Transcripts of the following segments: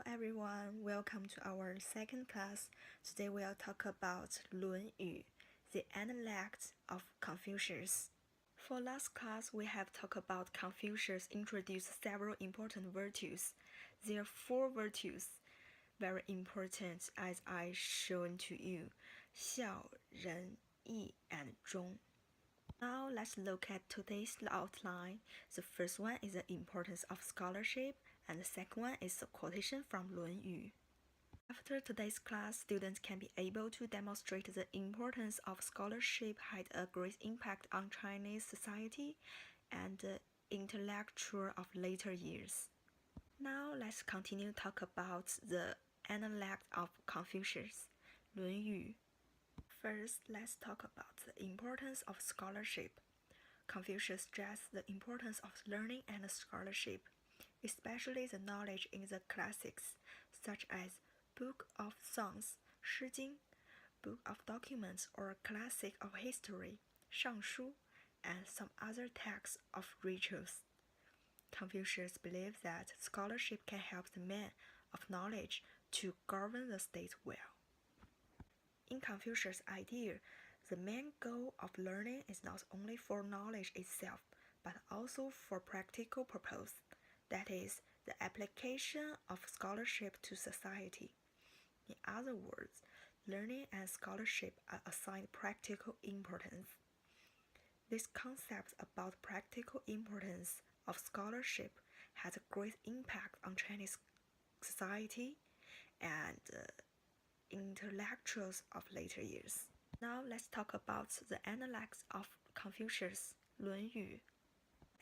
Hello everyone, welcome to our second class. Today we'll talk about 论语, the analect of Confucius. For last class, we have talked about Confucius introduced several important virtues. There are 4 virtues, very important as I shown to you, 孝, 仁, 义, and 忠. Now let's look at today's outline. The first one is the importance of scholarship, and the second one is a quotation from 论语. After today's class, students can be able to demonstrate the importance of scholarship had a great impact on Chinese society and the intellectual of later years. Now let's continue to talk about the analect of Confucius, 论语. First, let's talk about the importance of scholarship. Confucius stressed the importance of learning and scholarship, especially the knowledge in the classics, such as Book of Songs, 诗经, Book of Documents or Classic of History, 尚书, and some other texts of rituals. Confucius believed that scholarship can help the man of knowledge to govern the state well. In Confucius' idea, the main goal of learning is not only for knowledge itself, but also for practical purpose, that is, the application of scholarship to society. In other words, learning and scholarship are assigned practical importance. This concept about practical importance of scholarship has a great impact on Chinese society and intellectuals of later years. Now let's talk about the analects of Confucius, 论语.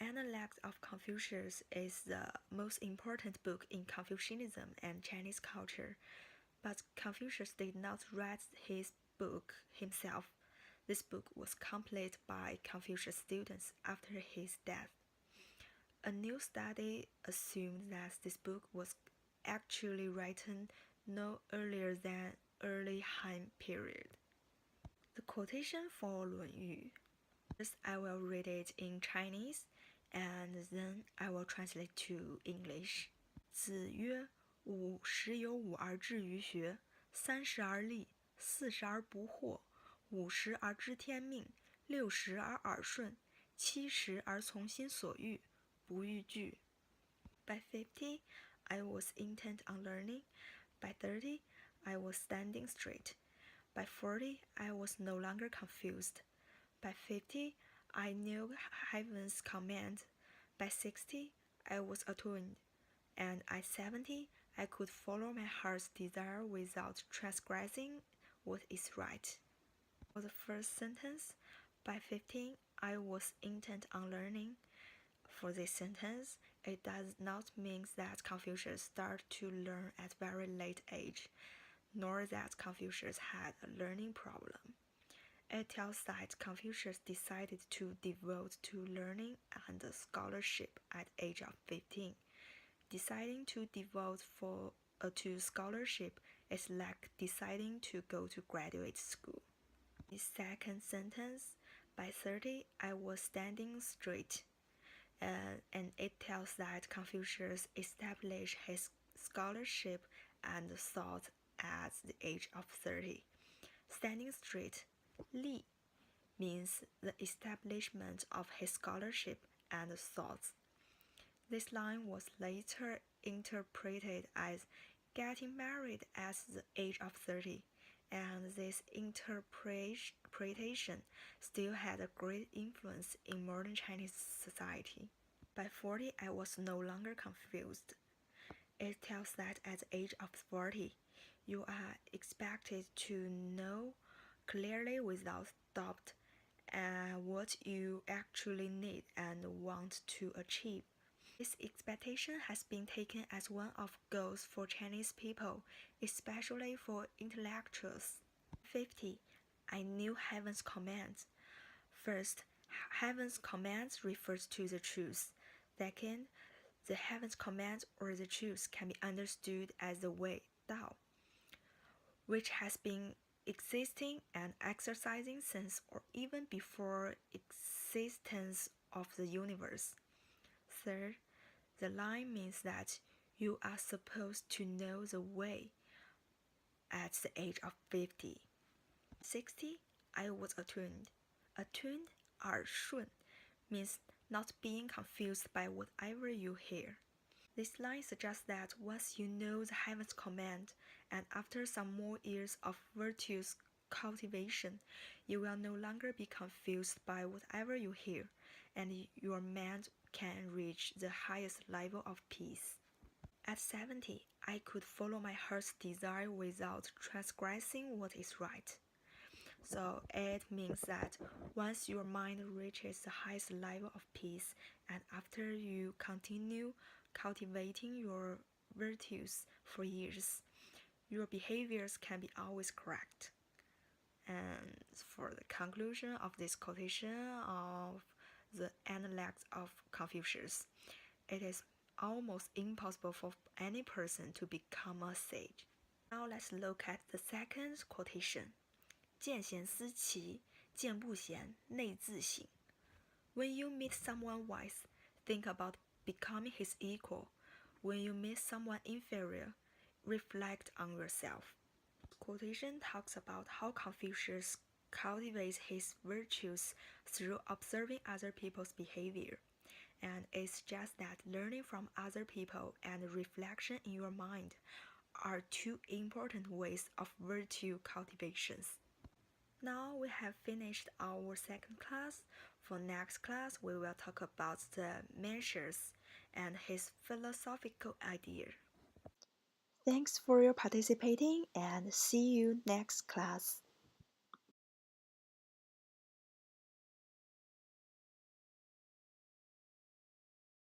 Analect of Confucius is the most important book in Confucianism and Chinese culture, but Confucius did not write his book himself. This book was completed by Confucius students after his death. A new study assumed that this book was actually written no earlier than early Han period. The quotation for 论语. First, I will read it in Chinese, and then I will translate to English. 子曰：吾十有五而志于学，30而立，40而不惑，50而知天命，60而耳顺，70而从心所欲，不逾矩. By 50, I was intent on learning. By 30, I was standing straight. By 40, I was no longer confused. By 50, I knew heaven's command. By 60, I was attuned. And at 70, I could follow my heart's desire without transgressing what is right. For the first sentence, by 15, I was intent on learning. For this sentence, it does not mean that Confucius started to learn at very late age, nor that Confucius had a learning problem. It tells that Confucius decided to devote to learning and scholarship at the age of 15. Deciding to devote to scholarship is like deciding to go to graduate school. The second sentence, by 30, I was standing straight. And it tells that Confucius established his scholarship and thought at the age of 30. Standing straight, 立, means the establishment of his scholarship and thoughts. This line was later interpreted as getting married at the age of 30, and this interpretation still had a great influence in modern Chinese society. By 40, I was no longer confused. It tells that at the age of 40, you are expected to know clearly without doubt what you actually need and want to achieve. This expectation has been taken as one of goals for Chinese people, especially for intellectuals. 50. I knew heaven's commands. First, heaven's commands refers to the truth. Second, the heaven's commands or the truth can be understood as the way, Dao, which has been existing and exercising since or even before existence of the universe. Third, the line means that You are supposed to know the way at the age of 50. 60, I was attuned. Attuned, 耳顺, means not being confused by whatever you hear. This line suggests that once you know the heaven's command, and after some more years of virtuous cultivation, you will no longer be confused by whatever you hear, and your mind can reach the highest level of peace. At 70, I could follow my heart's desire without transgressing what is right. So it means that once your mind reaches the highest level of peace, and after you continue cultivating your virtues for years, your behaviors can be always correct. And for the conclusion of this quotation of the Analects of Confucius, it is almost impossible for any person to become a sage. Now let's look at the second quotation. 见贤思齐，见不贤，内自省. When you meet someone wise, think about becoming his equal. When you meet someone inferior, reflect on yourself. Quotation talks about how Confucius cultivates his virtues through observing other people's behavior, and it suggests that learning from other people and reflection in your mind are two important ways of virtue cultivations. Now we have finished our second class. For next class, we will talk about the Mencius and his philosophical idea. Thanks for your participating and see you next class.